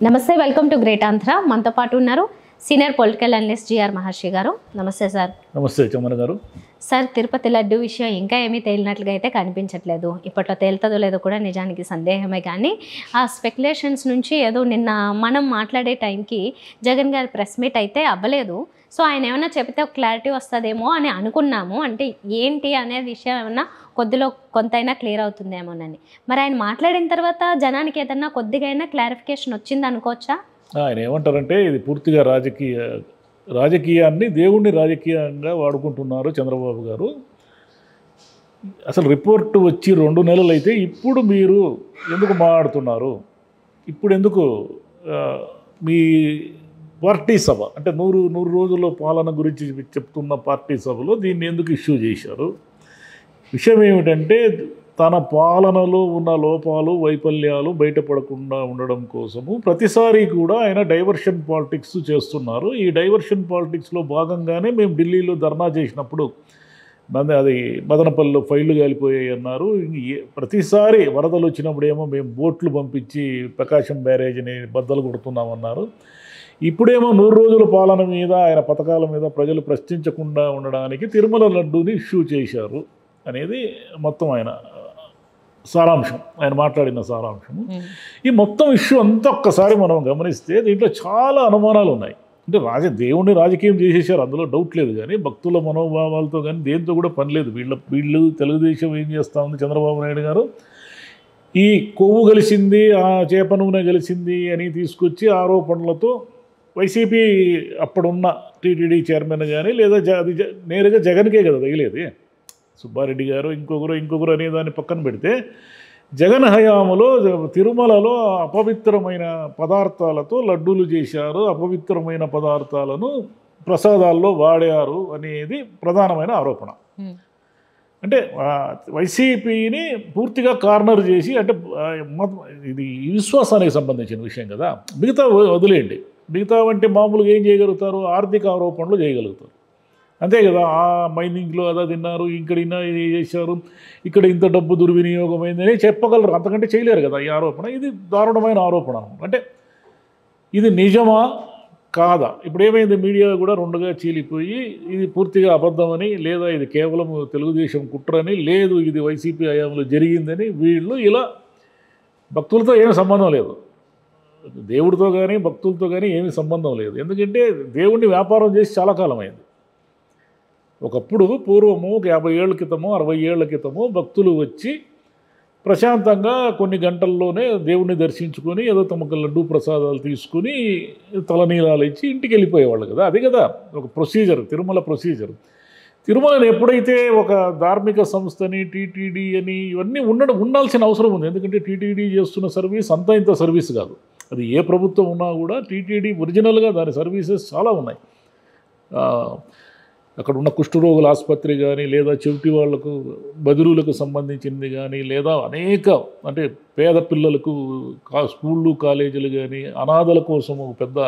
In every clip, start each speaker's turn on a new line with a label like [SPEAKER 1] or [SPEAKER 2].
[SPEAKER 1] నమస్తే, welcome to great Andhra. మనతో పాటు ఉన్నారు సీనియర్ పొలిటికల్ అనలిస్ట్ జిఆర్ మహర్షి గారు. నమస్తే సార్.
[SPEAKER 2] నమస్తే చమన్ గారు.
[SPEAKER 1] సార్, తిరుపతి లడ్డు విషయం ఇంకా ఏమీ తేలినట్లుగా అయితే కనిపించట్లేదు. ఇప్పట్లో తేలుతుందో లేదో కూడా నిజానికి సందేహమే. కానీ ఆ స్పెక్యులేషన్స్ నుంచి ఏదో నిన్న మనం మాట్లాడే టైంకి జగన్ గారి ప్రెస్ మీట్ అయితే అవ్వలేదు. సో ఆయన ఏమైనా చెప్తే ఒక క్లారిటీ వస్తుందేమో అని అనుకున్నాము. అంటే ఏంటి అనే విషయం ఏమన్నా కొద్దిలో కొంతైనా క్లియర్ అవుతుందేమోనని. మరి ఆయన మాట్లాడిన తర్వాత జనానికి ఏదన్నా కొద్దిగా అయినా క్లారిఫికేషన్ వచ్చింది అనుకోవచ్చా?
[SPEAKER 2] ఆయన ఏమంటారంటే ఇది పూర్తిగా రాజకీయాన్ని దేవుణ్ణి రాజకీయంగా వాడుకుంటున్నారు చంద్రబాబు గారు. అసలు రిపోర్ట్ వచ్చి 2 నెలలు అయితే ఇప్పుడు మీరు ఎందుకు మాట్లాడుతున్నారు? ఇప్పుడు ఎందుకు మీ పార్టీ సభ అంటే 100 రోజుల పాలన గురించి చెప్తున్న పార్టీ సభలో దీన్ని ఎందుకు ఇష్యూ చేశారు? విషయం ఏమిటంటే తన పాలనలో ఉన్న లోపాలు వైఫల్యాలు బయటపడకుండా ఉండడం కోసము ప్రతిసారి కూడా ఆయన డైవర్షన్ పాలిటిక్స్ చేస్తున్నారు. ఈ డైవర్షన్ పాలిటిక్స్లో భాగంగానే మేము ఢిల్లీలో ధర్నా చేసినప్పుడు అది మదనపల్లిలో ఫైళ్లు కాలిపోయాయి అన్నారు. ప్రతిసారి వరదలు వచ్చినప్పుడు ఏమో మేము బోట్లు పంపించి ప్రకాశం బ్యారేజ్ని బద్దలు కొడుతున్నామన్నారు. ఇప్పుడేమో 100 రోజుల పాలన మీద ఆయన పథకాల మీద ప్రజలు ప్రశ్నించకుండా ఉండడానికి తిరుమల లడ్డూని ఇష్యూ చేశారు అనేది మొత్తం ఆయన సారాంశం, ఆయన మాట్లాడిన సారాంశము. ఈ మొత్తం ఇష్యూ అంతా ఒక్కసారి మనం గమనిస్తే దీంట్లో చాలా అనుమానాలు ఉన్నాయి. అంటే దేవుణ్ణి రాజకీయం చేసేసారు, అందులో డౌట్ లేదు. కానీ భక్తుల మనోభావాలతో కానీ దేంతో కూడా పని లేదు. వీళ్ళు తెలుగుదేశం ఏం చేస్తూ ఉంది, చంద్రబాబు నాయుడు గారు ఈ కొవ్వు గెలిచింది, ఆ చేప నూనె గెలిచింది అని తీసుకొచ్చి ఆరోపణలతో వైసీపీ అప్పుడున్న టీటీడీ చైర్మన్ కానీ లేదా అది నేరుగా జగన్కే కదా తగిలేది. సుబ్బారెడ్డి గారు ఇంకొకరు అనే దాన్ని పక్కన పెడితే జగన్ హయాంలో తిరుమలలో అపవిత్రమైన పదార్థాలతో లడ్డూలు చేశారు, అపవిత్రమైన పదార్థాలను ప్రసాదాల్లో వాడారు అనేది ప్రధానమైన ఆరోపణ. అంటే వైసీపీని పూర్తిగా కార్నర్ చేసి, అంటే ఇది విశ్వాసానికి సంబంధించిన విషయం కదా, మిగతా వదిలేయండి. మిగతా అంటే మామూలుగా ఏం చేయగలుగుతారు? ఆర్థిక ఆరోపణలు చేయగలుగుతారు, అంతే కదా. ఆ మైనింగ్లో అదా తిన్నారు, ఇక్కడ ఇది చేశారు, ఇక్కడ ఇంత డబ్బు దుర్వినియోగమైందని చెప్పగలరు, అంతకంటే చేయలేరు కదా ఈ ఆరోపణ. ఇది దారుణమైన ఆరోపణ. అంటే ఇది నిజమా కాదా? ఇప్పుడు ఏమైంది, మీడియా కూడా 2గా చీలిపోయి ఇది పూర్తిగా అబద్ధమని, లేదా ఇది కేవలం తెలుగుదేశం కుట్రని, లేదు ఇది వైసీపీ హయాంలో జరిగిందని వీళ్ళు ఇలా భక్తులతో ఏమీ సంబంధం లేదు, దేవుడితో కానీ భక్తులతో కానీ ఏమీ సంబంధం లేదు. ఎందుకంటే దేవుణ్ణి వ్యాపారం చేసి చాలా కాలం అయింది. ఒకప్పుడు పూర్వము 50 ఏళ్ళ క్రితమో 60 ఏళ్ల క్రితమో భక్తులు వచ్చి ప్రశాంతంగా కొన్ని గంటల్లోనే దేవుణ్ణి దర్శించుకొని ఏదో తమకు లడ్డూ ప్రసాదాలు తీసుకుని తలనీలాలు ఇచ్చి ఇంటికి వెళ్ళిపోయేవాళ్ళు కదా. అది కదా ఒక ప్రొసీజర్, తిరుమల ప్రొసీజర్. తిరుమలని ఎప్పుడైతే ఒక ధార్మిక సంస్థని టీటీడీ అని ఇవన్నీ ఉండాల్సిన అవసరం ఉంది. ఎందుకంటే టీటీడీ చేస్తున్న సర్వీస్ అంతా ఇంత సర్వీస్ కాదు. అది ఏ ప్రభుత్వం ఉన్నా కూడా టీటీడీ ఒరిజినల్గా దాని సర్వీసెస్ చాలా ఉన్నాయి. అక్కడ ఉన్న కుష్ఠరోగుల ఆసుపత్రి కానీ, లేదా చెవిటి వాళ్లకు బదిరులకు సంబంధించింది కానీ, లేదా అనేక అంటే పేద పిల్లలకు స్కూళ్ళు కాలేజీలు కానీ, అనాథల కోసం ఒక పెద్ద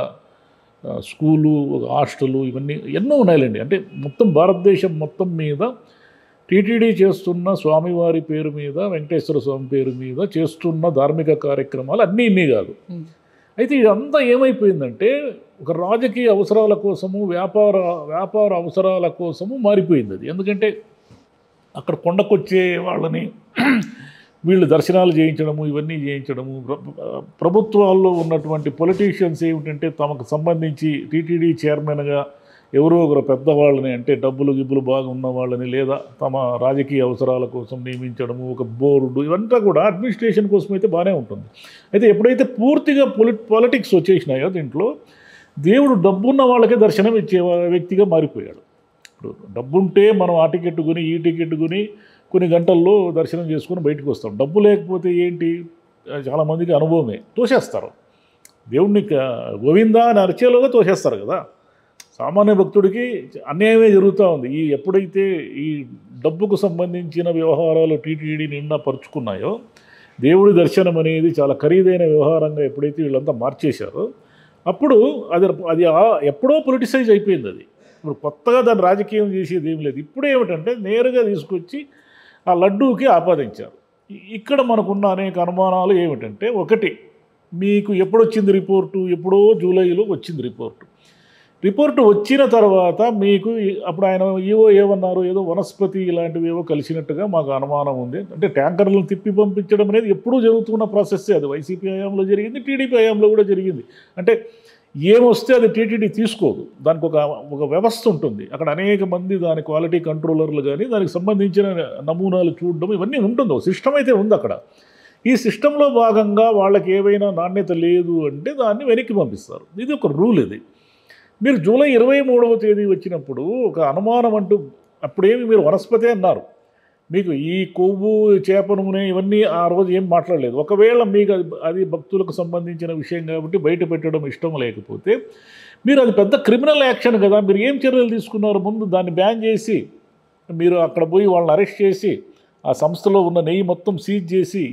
[SPEAKER 2] స్కూలు, ఒక హాస్టలు, ఇవన్నీ ఎన్నో ఉన్నాయిలేండి. అంటే మొత్తం భారతదేశం మొత్తం మీద టీటీడీ చేస్తున్న స్వామివారి పేరు మీద, వెంకటేశ్వర స్వామి పేరు మీద చేస్తున్న ధార్మిక కార్యక్రమాలు అన్నీ ఇన్ని కాదు. అయితే ఇదంతా ఏమైపోయిందంటే ఒక రాజకీయ అవసరాల కోసము, వ్యాపార అవసరాల కోసము మారిపోయింది అది. ఎందుకంటే అక్కడ కొండకొచ్చే వాళ్ళని వీళ్ళు దర్శనాలు చేయించడము, ఇవన్నీ చేయించడము. ప్రభుత్వాల్లో ఉన్నటువంటి పొలిటీషియన్స్ ఏమిటంటే తమకు సంబంధించి టీటీడీ చైర్మన్గా ఎవరో ఒకరు పెద్దవాళ్ళని, అంటే డబ్బులు బాగా ఉన్న వాళ్ళని, లేదా తమ రాజకీయ అవసరాల కోసం నియమించడము, ఒక బోర్డు, ఇవంతా కూడా అడ్మినిస్ట్రేషన్ కోసం అయితే బాగానే ఉంటుంది. అయితే ఎప్పుడైతే పూర్తిగా పాలిటిక్స్ వచ్చేసినాయో దీంట్లో దేవుడు డబ్బున్న వాళ్ళకే దర్శనం ఇచ్చే వ్యక్తిగా మారిపోయాడు. ఇప్పుడు డబ్బుంటే మనం ఆ టికెట్ కొని ఈ టికెట్ కొని కొన్ని గంటల్లో దర్శనం చేసుకొని బయటకు వస్తాం. డబ్బు లేకపోతే ఏంటి, చాలామందికి అనుభవమే, తోసేస్తారు దేవుణ్ణి. గోవిందా అని అరిచేలోగా తోసేస్తారు కదా. సామాన్య భక్తుడికి అన్యాయమే జరుగుతూ ఉంది. ఎప్పుడైతే ఈ డబ్బుకు సంబంధించిన వ్యవహారాలు టీటీడీ నిండా పరుచుకున్నాయో, దేవుడి దర్శనం అనేది చాలా ఖరీదైన వ్యవహారంగా ఎప్పుడైతే వీళ్ళంతా మార్చేశారో, అప్పుడు అది ఎప్పుడో పొలిటిసైజ్ అయిపోయింది. అది ఇప్పుడు కొత్తగా దాన్ని రాజకీయం చేసేది ఏం లేదు. ఇప్పుడు ఏమిటంటే నేరుగా తీసుకొచ్చి ఆ లడ్డూకి ఆపాదించారు. ఇక్కడ మనకున్న అనేక అనుమానాలు ఏమిటంటే, ఒకటి మీకు ఎప్పుడొచ్చింది రిపోర్టు? ఎప్పుడో జూలైలో వచ్చింది రిపోర్టు వచ్చిన తర్వాత మీకు అప్పుడు ఆయన ఏమన్నారు, ఏదో వనస్పతి ఇలాంటివి ఏవో కలిసినట్టుగా మాకు అనుమానం ఉంది. అంటే ట్యాంకర్లను తిప్పి పంపించడం అనేది ఎప్పుడూ జరుగుతున్న ప్రాసెస్సే. అది వైసీపీ హయాంలో జరిగింది, టీడీపీ హయాంలో కూడా జరిగింది. అంటే ఏమొస్తే అది టీటీడీ తీసుకోదు. దానికి ఒక వ్యవస్థ ఉంటుంది. అక్కడ అనేక మంది దాని క్వాలిటీ కంట్రోలర్లు కానీ దానికి సంబంధించిన నమూనాలు చూడడం ఇవన్నీ ఉంటుంది. ఒక సిస్టమ్ అయితే ఉంది అక్కడ. ఈ సిస్టంలో భాగంగా వాళ్ళకి ఏవైనా నాణ్యత లేదు అంటే దాన్ని వెనక్కి పంపిస్తారు. ఇది ఒక రూల్. ఇది మీరు జూలై 23వ తేదీ వచ్చినప్పుడు ఒక అనుమానం అంటూ అప్పుడేమి మీరు వనస్పతి అన్నారు. మీకు ఈ కొవ్వు, చేప నూనె ఇవన్నీ ఆ రోజు ఏం మాట్లాడలేదు. ఒకవేళ మీకు అది భక్తులకు సంబంధించిన విషయం కాబట్టి బయట పెట్టడం ఇష్టం లేకపోతే మీరు అది పెద్ద క్రిమినల్ యాక్షన్ కదా. మీరు ఏం చర్యలు తీసుకున్నారు? ముందు దాన్ని బ్యాన్ చేసి మీరు అక్కడ పోయి వాళ్ళని అరెస్ట్ చేసి ఆ సంస్థలో ఉన్న నెయ్యి మొత్తం సీజ్ చేసి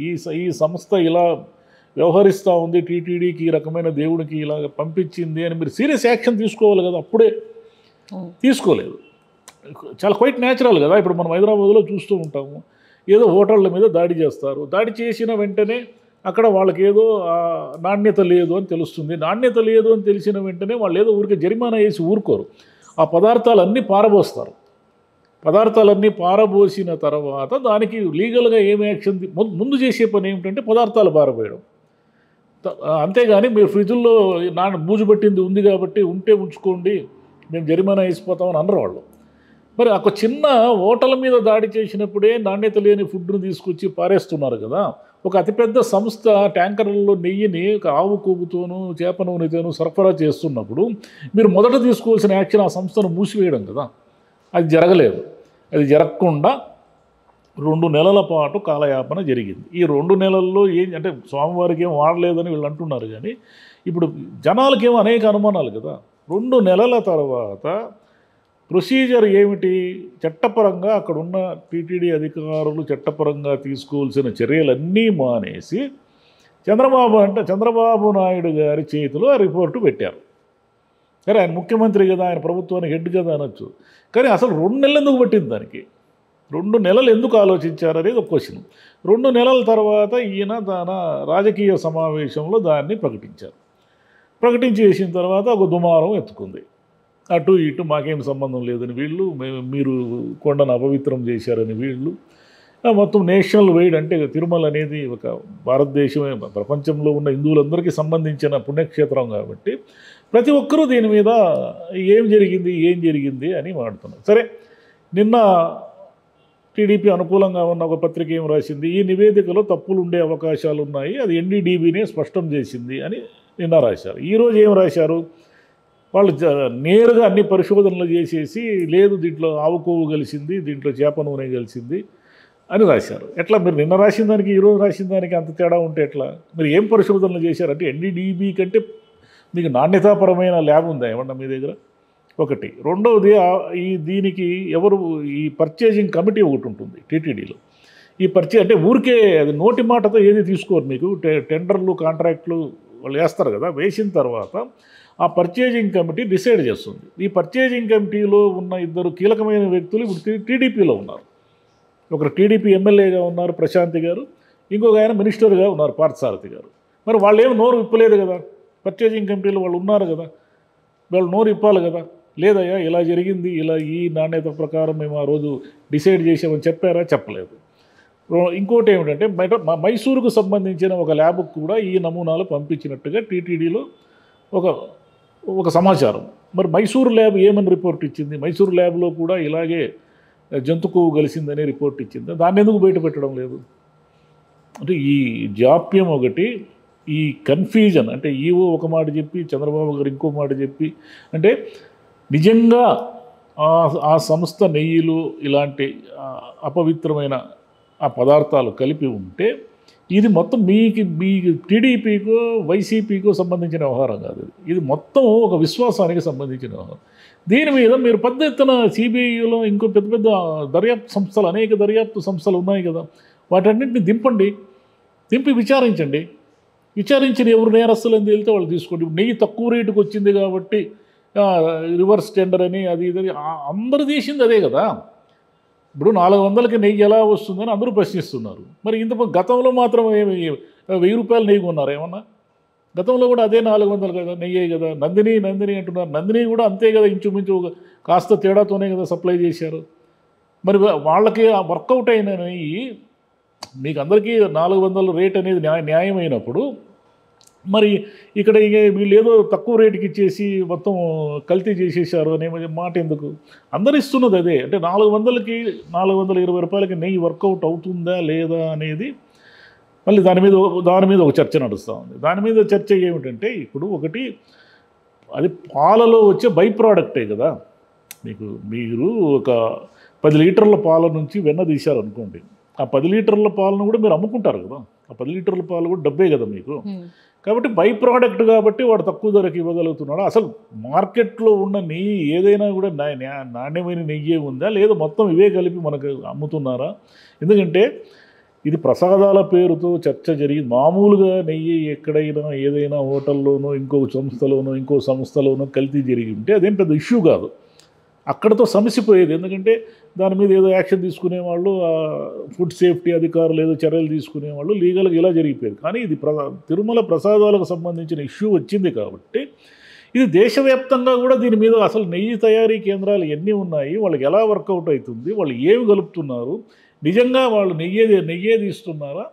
[SPEAKER 2] ఈ సంస్థ ఇలా వ్యవహరిస్తూ ఉంది, టీటీడీకి ఈ రకమైన దేవుడికి ఇలా పంపించింది అని మీరు సీరియస్ యాక్షన్ తీసుకోవాలి కదా. అప్పుడే తీసుకోలేదు. చాలా క్వైట్ న్యాచురల్ కదా. ఇప్పుడు మనం హైదరాబాద్లో చూస్తూ ఉంటాము, ఏదో హోటళ్ళ మీద దాడి చేస్తారు. దాడి చేసిన వెంటనే అక్కడ వాళ్ళకి ఏదో నాణ్యత లేదు అని తెలుస్తుంది. నాణ్యత లేదు అని తెలిసిన వెంటనే వాళ్ళు ఏదో ఊరికే జరిమానా వేసి ఊరుకోరు. ఆ పదార్థాలన్నీ పారబోస్తారు. పదార్థాలన్నీ పారబోసిన తర్వాత దానికి లీగల్గా ఏం యాక్షన్ ముందు చేసే పని ఏమిటంటే పదార్థాలు పారబోయడం. అంతేగాని మీరు ఫ్రిడ్జ్లో బూజు పట్టింది ఉంది కాబట్టి ఉంటే ఉంచుకోండి, మేము జరిమానా వేసిపోతామని అనరు వాళ్ళు. మరి ఒక చిన్న హోటల్ మీద దాడి చేసినప్పుడే నాణ్యత లేని ఫుడ్ను తీసుకొచ్చి పారేస్తున్నారు కదా. ఒక అతిపెద్ద సంస్థ ట్యాంకర్లలో నెయ్యిని ఆవు కొవ్వుతోనూ చేప నూనెతోనూ సరఫరా చేస్తున్నప్పుడు మీరు మొదట తీసుకోవాల్సిన యాక్షన్ ఆ సంస్థను మూసివేయడం కదా. అది జరగలేదు. అది జరగకుండా 2 నెలల పాటు కాలయాపన జరిగింది. ఈ 2 నెలల్లో అంటే స్వామివారికి ఏం వాడలేదని వీళ్ళు అంటున్నారు. కానీ ఇప్పుడు జనాలకేమో అనేక అనుమానాలు కదా. 2 నెలల తర్వాత ప్రొసీజర్ ఏమిటి? చట్టపరంగా అక్కడున్న టీటీడీ అధికారులు చట్టపరంగా తీసుకోవాల్సిన చర్యలన్నీ మానేసి చంద్రబాబు నాయుడు గారి చేతిలో ఆ రిపోర్టు పెట్టారు. సరే, ఆయన ముఖ్యమంత్రి కదా, ఆయన ప్రభుత్వానికి హెడ్ కదా అనొచ్చు. కానీ అసలు 2 నెలలు ఎందుకు పట్టింది దానికి? 2 నెలలు ఎందుకు ఆలోచించారు అనేది ఒక క్వశ్చన్. 2 నెలల తర్వాత ఈయన తన రాజకీయ సమావేశంలో దాన్ని ప్రకటించేసిన తర్వాత ఒక దుమారం ఎత్తుకుంది. అటు ఇటు మాకేం సంబంధం లేదని వీళ్ళు, మీరు కొండను అపవిత్రం చేశారని వీళ్ళు, మొత్తం నేషనల్ వైడ్ అంటే తిరుమల అనేది ఒక భారతదేశమే, ప్రపంచంలో ఉన్న హిందువులందరికీ సంబంధించిన పుణ్యక్షేత్రం కాబట్టి ప్రతి ఒక్కరూ దీని మీద ఏం జరిగింది అని మాట్లాడుతున్నారు. సరే, నిన్న టీడీపీ అనుకూలంగా ఉన్న ఒక పత్రిక ఏం రాసింది, ఈ నివేదికలో తప్పులు ఉండే అవకాశాలు ఉన్నాయి, అది ఎన్డీడీబీనే స్పష్టం చేసింది అని నిన్న రాశారు. ఈరోజు ఏం రాశారు? వాళ్ళు నేరుగా అన్ని పరిశోధనలు చేసేసి లేదు దీంట్లో ఆవు కొవ్వు కలిసింది, దీంట్లో చేప నూనె కలిసింది అని రాశారు. ఎట్లా మీరు నిన్న రాసిన దానికి ఈరోజు రాసిన దానికి అంత తేడా ఉంటే ఎట్లా? మీరు ఏం పరిశోధనలు చేశారంటే ఎన్డీడీబీ కంటే మీకు నాణ్యతాపరమైన ల్యాబ్ ఉందా ఏమన్నా మీ దగ్గర? ఒకటి. రెండవది, దీనికి ఈ పర్చేజింగ్ కమిటీ ఒకటి ఉంటుంది టీటీడీలో. ఈ అంటే ఊరికే అది నోటి మాటతో ఏది తీసుకోరు. మీకు టెండర్లు, కాంట్రాక్ట్లు వాళ్ళు వేస్తారు కదా. వేసిన తర్వాత ఆ పర్చేజింగ్ కమిటీ డిసైడ్ చేస్తుంది. ఈ పర్చేజింగ్ కమిటీలో ఉన్న 2 కీలకమైన వ్యక్తులు ఇప్పుడు టీడీపీలో ఉన్నారు. ఒకరు టీడీపీ ఎమ్మెల్యేగా ఉన్నారు ప్రశాంతి గారు, ఇంకొక ఆయన మినిస్టర్గా ఉన్నారు పార్థసారథి గారు. మరి వాళ్ళు ఏమి నోరు విప్పలేదు కదా. పర్చేజింగ్ కమిటీలో వాళ్ళు ఉన్నారు కదా, వాళ్ళు నోరు ఇప్పాలి కదా. లేదయ్యా ఇలా జరిగింది, ఇలా ఈ నాణ్యత ప్రకారం మేము ఆ రోజు డిసైడ్ చేసామని చెప్పారా? చెప్పలేదు. ఇంకోటి ఏమిటంటే మైసూరుకు సంబంధించిన ఒక ల్యాబ్కు కూడా ఈ నమూనాలు పంపించినట్టుగా టీటీడీలో ఒక సమాచారం. మరి మైసూరు ల్యాబ్ ఏమని రిపోర్ట్ ఇచ్చింది? మైసూరు ల్యాబ్లో కూడా ఇలాగే జంతు కొవ్వు కలిసిందనే రిపోర్ట్ ఇచ్చింది. దాన్ని ఎందుకు బయట పెట్టడం లేదు? అంటే ఈ జాప్యం ఒకటి, ఈ కన్ఫ్యూజన్, అంటే ఈవో ఒక మాట చెప్పి చంద్రబాబు గారు ఇంకో మాట చెప్పి, అంటే నిజంగా ఆ సంస్థ నెయ్యిలు ఇలాంటి అపవిత్రమైన ఆ పదార్థాలు కలిపి ఉంటే ఇది మొత్తం మీకు టీడీపీకో వైసీపీకో సంబంధించిన వ్యవహారం కాదు. ఇది మొత్తం ఒక విశ్వాసానికి సంబంధించిన వ్యవహారం. దీని మీద మీరు పెద్ద ఎత్తున సిబిఐలో ఇంకో పెద్ద దర్యాప్తు సంస్థలు, అనేక దర్యాప్తు సంస్థలు ఉన్నాయి కదా, వాటన్నింటిని దింపి విచారించండి. విచారించిన ఎవరు నేరస్తులని తేలితే వాళ్ళు తీసుకోండి. నెయ్యి తక్కువ రేటుకు వచ్చింది కాబట్టి రివర్స్ టెండర్ అని అది ఇది అందరూ చేసింది అదే కదా. ఇప్పుడు 400కి నెయ్యి ఎలా వస్తుందని అందరూ ప్రశ్నిస్తున్నారు. మరి గతంలో మాత్రం 1000 రూపాయలు నెయ్యి కొన్నారు ఏమన్నా? గతంలో కూడా అదే 400 కదా నెయ్యే కదా. నందిని అంటున్నారు, నందిని కూడా అంతే కదా, ఇంచుమించు కాస్త తేడాతోనే కదా సప్లై చేశారు. మరి వాళ్ళకి వర్కౌట్ అయిన నెయ్యి మీకు అందరికీ 400 రేట్ అనేది న్యాయమైనప్పుడు మరి ఇక్కడ వీళ్ళు ఏదో తక్కువ రేటుకి ఇచ్చేసి మొత్తం కల్తీ చేసేసారు అనే మాట ఎందుకు? అందరు ఇస్తున్నది అదే. అంటే 400కి 420 రూపాయలకి నెయ్యి వర్కౌట్ అవుతుందా లేదా అనేది మళ్ళీ దాని మీద ఒక చర్చ నడుస్తూ ఉంది. దాని మీద చర్చ ఏమిటంటే, ఇప్పుడు ఒకటి అది పాలలో వచ్చే బై ప్రోడక్టే కదా. మీరు ఒక 10 లీటర్ల పాల నుంచి వెన్న తీశారనుకోండి, ఆ 10 లీటర్ల పాలను కూడా మీరు అమ్ముకుంటారు కదా. ఆ 10 లీటర్ల పాలు కూడా డబ్బే కదా మీకు. కాబట్టి బై ప్రోడక్ట్ కాబట్టి వాడు తక్కువ ధరకు ఇవ్వగలుగుతున్నాడు. అసలు మార్కెట్లో ఉన్న నెయ్యి ఏదైనా కూడా నాణ్యమైన నెయ్యే ఉందా లేదా మొత్తం ఇవే కలిపి మనకు అమ్ముతున్నారా? ఎందుకంటే ఇది ప్రసాదాల పేరుతో చర్చ జరిగింది. మామూలుగా నెయ్యి ఎక్కడైనా ఏదైనా హోటల్లోనో ఇంకో సంస్థలోనో కల్తీ జరిగి ఉంటే అదేం పెద్ద ఇష్యూ కాదు, అక్కడతో సమసిపోయేది. ఎందుకంటే దాని మీద ఏదో యాక్షన్ తీసుకునేవాళ్ళు, ఫుడ్ సేఫ్టీ అధికారులు ఏదో చర్యలు తీసుకునేవాళ్ళు, లీగల్గా ఇలా జరిగిపోయేది. కానీ ఇది తిరుమల ప్రసాదాలకు సంబంధించిన ఇష్యూ వచ్చింది కాబట్టి ఇది దేశవ్యాప్తంగా కూడా దీని మీద అసలు నెయ్యి తయారీ కేంద్రాలు ఎన్ని ఉన్నాయి, వాళ్ళకి ఎలా వర్కౌట్ అవుతుంది, వాళ్ళు ఏమి కలుపుతున్నారు, నిజంగా వాళ్ళు నెయ్యేది ఇస్తున్నారా,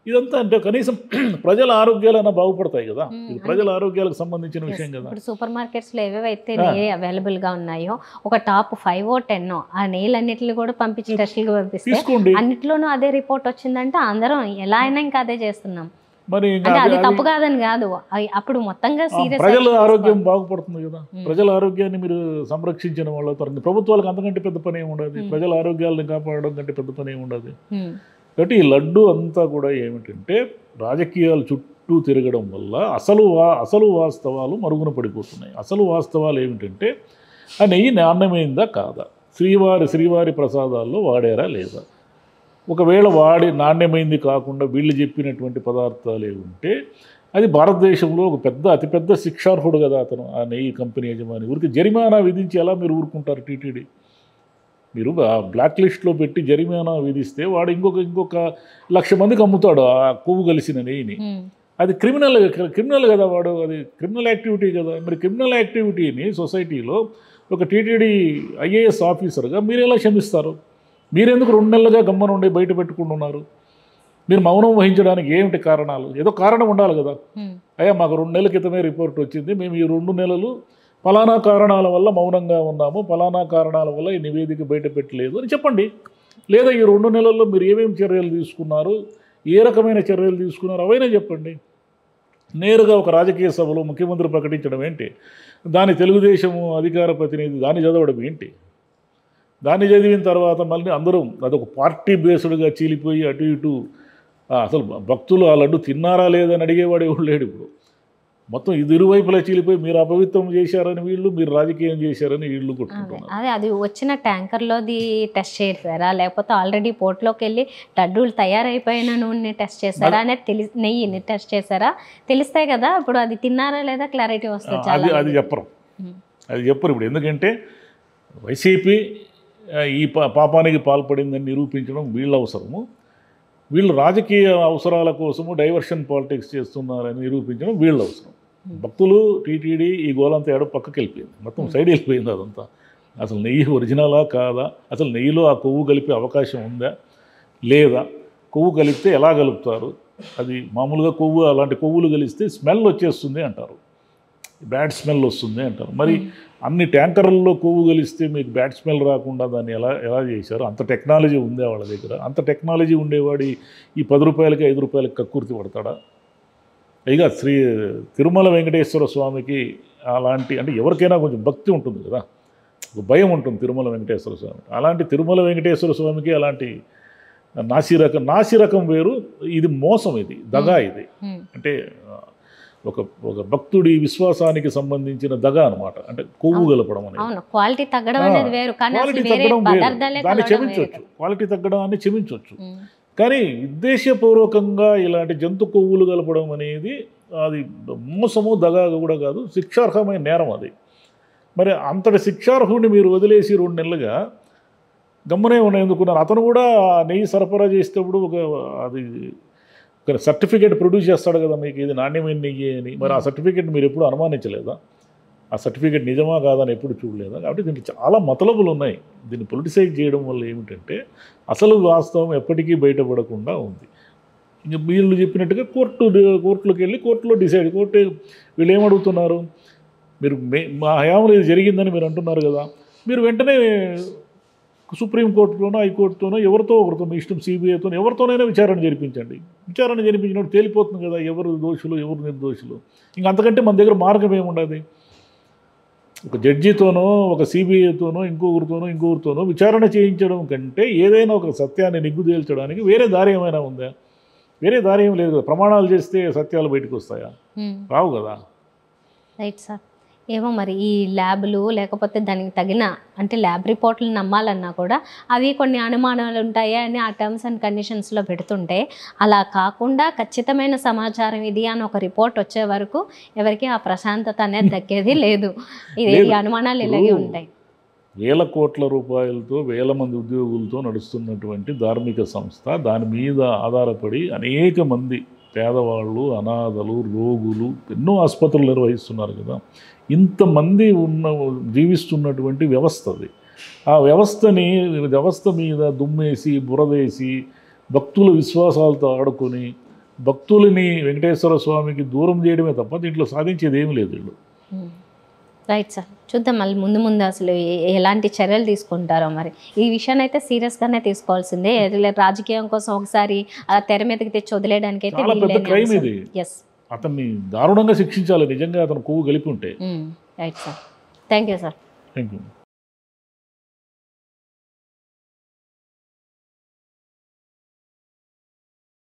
[SPEAKER 2] ఇదంతా అంటే కనీసం ప్రజల ఆరోగ్యాలైనా బాగుపడతాయి కదా. ఇది ప్రజల ఆరోగ్యాలకు సంబంధించిన విషయం కదా.
[SPEAKER 1] ఇప్పుడు సూపర్ మార్కెట్స్లో ఏవేవైతే నెయ్యి అవైలబుల్గా ఉన్నాయో ఒక టాప్ 5 or 10 ఆ నెయ్యిలన్నిటిని కూడా పంపించి టెస్టులకు పంపిస్తే అన్నిట్లోనూ అదే రిపోర్ట్ వచ్చిందంటే అందరం ఎలా అయినా ఇంకా అదే చేస్తున్నాం.
[SPEAKER 2] మరి
[SPEAKER 1] అది తప్పు కాదని కాదు, అప్పుడు మొత్తంగా సీరియస్
[SPEAKER 2] ప్రజల ఆరోగ్యం బాగుపడుతుంది కదా. ప్రజల ఆరోగ్యాన్ని మీరు సంరక్షించిన వాళ్ళు అవుతారు. ప్రభుత్వాలకు అంతకంటే పెద్ద పని ఏమి ఉండదు, ప్రజల ఆరోగ్యాలను కాపాడడం కంటే పెద్ద పని ఏమి ఉండదు. కాబట్టి ఈ లడ్డు అంతా కూడా ఏమిటంటే రాజకీయాలు చుట్టూ తిరగడం వల్ల అసలు వాస్తవాలు మరుగున పడిపోతున్నాయి. అసలు వాస్తవాలు ఏమిటంటే ఆ నెయ్యి నాణ్యమైందా కాదా, శ్రీవారి ప్రసాదాల్లో వాడారా లేదా, ఒకవేళ నాణ్యమైంది కాకుండా వీళ్ళు చెప్పినటువంటి పదార్థాలు ఏముంటే అది భారతదేశంలో అతిపెద్ద శిక్షార్హుడు కదా అతను, ఆ నెయ్యి కంపెనీ యజమాని. ఊరికి జరిమానా విధించి ఎలా మీరు ఊరుకుంటారు? టీటీడీ మీరు బ్లాక్ లిస్ట్లో పెట్టి జరిమానా విధిస్తే వాడు ఇంకొక 1,00,000 మందికి అమ్ముతాడు ఆ కొవ్వు కలిసిన నెయ్యిని. అది క్రిమినల్ కదా, వాడు అది క్రిమినల్ యాక్టివిటీ కదా. మరి క్రిమినల్ యాక్టివిటీని సొసైటీలో ఒక టీటీడీ IAS ఆఫీసర్గా మీరు ఎలా క్షమిస్తారు? మీరెందుకు 2 నెలలుగా గమ్మన ఉండి బయట పెట్టుకుంటున్నారు? మీరు మౌనం వహించడానికి ఏమిటి కారణాలు? ఏదో కారణం ఉండాలి కదా. అయ్యా మాకు 2 నెలల క్రితమే రిపోర్ట్ వచ్చింది, మేము ఈ 2 నెలలు ఫలానా కారణాల వల్ల మౌనంగా ఉన్నాము, ఫలానా కారణాల వల్ల ఈ నివేదిక బయట పెట్టలేదు అని చెప్పండి. లేదా ఈ 2 నెలల్లో మీరు ఏమేమి చర్యలు తీసుకున్నారు, ఏ రకమైన చర్యలు తీసుకున్నారు అవైనా చెప్పండి. నేరుగా ఒక రాజకీయ సభలో ముఖ్యమంత్రి ప్రకటించడం ఏంటి, దాని తెలుగుదేశము అధికార ప్రతినిధి దాన్ని చదవడం ఏంటి, దాన్ని చదివిన తర్వాత మళ్ళీ అందరూ అదొక పార్టీ బేస్డ్గా చీలిపోయి అటు ఇటు అసలు భక్తులు ఆ లడ్డు తిన్నారా లేదని అడిగేవాడు ఎవరు లేడు. ఇప్పుడు మొత్తం ఇది ఇరువైపులా చీలిపోయి మీరు అపవిత్రం చేశారని వీళ్ళు, మీరు రాజకీయం చేశారని వీళ్ళు కొట్టుకుంటున్నారు.
[SPEAKER 1] అది వచ్చిన ట్యాంకర్లోది టెస్ట్ చేశారా, లేకపోతే ఆల్రెడీ పోర్ట్లోకి వెళ్ళి లడ్డూలు తయారైపోయిన నూనె టెస్ట్ చేశారా అనేది నెయ్యిని టెస్ట్ చేశారా తెలిస్తాయి కదా. ఇప్పుడు అది తిన్నారా లేదా క్లారిటీ వస్తుంది.
[SPEAKER 2] అది చెప్పరు ఇప్పుడు. ఎందుకంటే వైసీపీ ఈ పాపానికి పాల్పడిందని నిరూపించడం వీళ్ళ అవసరము, వీళ్ళు రాజకీయ అవసరాల కోసము డైవర్షన్ పాలిటిక్స్ చేస్తున్నారని నిరూపించడం వీళ్ళ అవసరం. భక్తులు టీటీడీ ఈ గోలంతా ఏడో పక్కకి వెళ్ళిపోయింది, మొత్తం సైడ్ వెళ్ళిపోయింది అదంతా. అసలు నెయ్యి ఒరిజినలా కాదా, అసలు నెయ్యిలో ఆ కొవ్వు కలిపే అవకాశం ఉందా లేదా, కొవ్వు కలిపితే ఎలా కలుపుతారు, అది మామూలుగా కొవ్వు అలాంటి కొవ్వులు కలిస్తే స్మెల్ వచ్చేస్తుంది అంటారు, బ్యాడ్ స్మెల్ వస్తుంది అంటారు. మరి అన్ని ట్యాంకర్లలో కొవ్వు కలిస్తే మీకు బ్యాడ్ స్మెల్ రాకుండా దాన్ని ఎలా చేశారు? అంత టెక్నాలజీ ఉందే వాళ్ళ దగ్గర? అంత టెక్నాలజీ ఉండేవాడి ఈ 10 రూపాయలకి 5 రూపాయలకి కక్కుర్తి పడతాడా? పైగా తిరుమల వెంకటేశ్వర స్వామికి అలాంటి, అంటే ఎవరికైనా కొంచెం భక్తి ఉంటుంది కదా, ఒక భయం ఉంటుంది తిరుమల వెంకటేశ్వర స్వామి. అలాంటి తిరుమల వెంకటేశ్వర స్వామికి అలాంటి నాసిరకం వేరు, ఇది మోసం, ఇది దగా, ఇది అంటే ఒక భక్తుడి విశ్వాసానికి సంబంధించిన దగా అనమాట. అంటే కొవ్వు కలపడం అనేది
[SPEAKER 1] క్వాలిటీ తగ్గడం అనేది వేరు,
[SPEAKER 2] దాన్ని క్షమించవచ్చు, క్వాలిటీ తగ్గడాన్ని క్షమించవచ్చు. కానీ ఉద్దేశపూర్వకంగా ఇలాంటి జంతు కొవ్వులు కలపడం అనేది అది మోసము, దగా కూడా కాదు, శిక్షార్హమైన నేరం అది. మరి అంతటి శిక్షార్హుడిని మీరు వదిలేసి 2 నెలలుగా గమ్మనే ఎందుకున్నారు? అతను కూడా నెయ్యి సరఫరా చేసేటప్పుడు అది ఒక సర్టిఫికేట్ ప్రొడ్యూస్ చేస్తాడు కదా మీకు, ఇది నాణ్యమైన నెయ్యి అని. మరి ఆ సర్టిఫికేట్ మీరు ఎప్పుడు అనుమానించలేదా? ఆ సర్టిఫికేట్ నిజమా కాదని ఎప్పుడు చూడలేదా? కాబట్టి దీనికి చాలా మతలబులు ఉన్నాయి. దీన్ని పొలిటిసైజ్ చేయడం వల్ల ఏమిటంటే అసలు వాస్తవం ఎప్పటికీ బయటపడకుండా ఉంది. ఇంక వీళ్ళు చెప్పినట్టుగా కోర్టులోకి వెళ్ళి కోర్టులో డిసైడ్. వీళ్ళు ఏమడుగుతున్నారు, మీరు మా హయాంలో ఇది జరిగిందని మీరు అంటున్నారు కదా, మీరు వెంటనే సుప్రీంకోర్టులోనో హైకోర్టులోనో ఎవరితో ఒకరితో, మీ ఇష్టం సిబిఐతో ఎవరితోనైనా విచారణ జరిపించండి. విచారణ జరిపించినప్పుడు తేలిపోతుంది కదా ఎవరు దోషులు ఎవరు నిర్దోషులు. ఇంక అంతకంటే మన దగ్గర మార్గం ఏముండదు. ఒక జడ్జితోనో ఒక సిబిఐతోనో ఇంకొకరితోనో విచారణ చేయించడం కంటే ఏదైనా ఒక సత్యాన్ని నిగ్గు తేల్చడానికి వేరే దారి ఏమైనా ఉందా? వేరే దారి ఏం లేదు కదా. ప్రమాణాలు చేస్తే సత్యాలు బయటకు వస్తాయా? రావు కదా.
[SPEAKER 1] Right sir. ఏమో మరి ఈ ల్యాబ్లు లేకపోతే దానికి తగిన అంటే ల్యాబ్ రిపోర్ట్లు నమ్మాలన్నా కూడా అవి కొన్ని అనుమానాలు ఉంటాయి అని ఆ టర్మ్స్ అండ్ కండిషన్స్లో పెడుతుంటే, అలా కాకుండా ఖచ్చితమైన సమాచారం ఇది అని ఒక రిపోర్ట్ వచ్చే వరకు ఎవరికి ఆ ప్రశాంతత అనేది దక్కేది లేదు. ఇది అనుమానాలు ఇలాగే ఉంటాయి.
[SPEAKER 2] వేల కోట్ల రూపాయలతో వేల మంది ఉద్యోగులతో నడుస్తున్నటువంటి ధార్మిక సంస్థ, దాని మీద ఆధారపడి అనేక మంది పేదవాళ్ళు, అనాథలు, రోగులు ఎన్నో ఆసుపత్రులు నిర్వహిస్తున్నారు కదా. ఇంతమంది జీవిస్తున్నటువంటి వ్యవస్థ అది. ఆ వ్యవస్థ మీద దుమ్మేసి బురదేసి భక్తుల విశ్వాసాలతో ఆడుకొని భక్తులని వెంకటేశ్వర స్వామికి దూరం చేయడమే తప్ప దీంట్లో సాధించేది ఏమీ లేదు వీళ్ళు.
[SPEAKER 1] Right sir. చూద్దాం మళ్ళీ ముందు అసలు ఎలాంటి చర్యలు తీసుకుంటారో. మరి ఈ విషయాన్ని అయితే సీరియస్గానే తీసుకోవాల్సిందే. రాజకీయం కోసం ఒకసారి అలా తెర మీదకి తెచ్చి వదిలేయడానికి అయితే
[SPEAKER 2] క్రైమ్ ఇది. అతన్ని దారుణంగా శిక్షించాలి నిజంగా అతను కొవ్వు గలిపి ఉంటే.
[SPEAKER 1] Right sir. Thank you sir.
[SPEAKER 2] Thank you.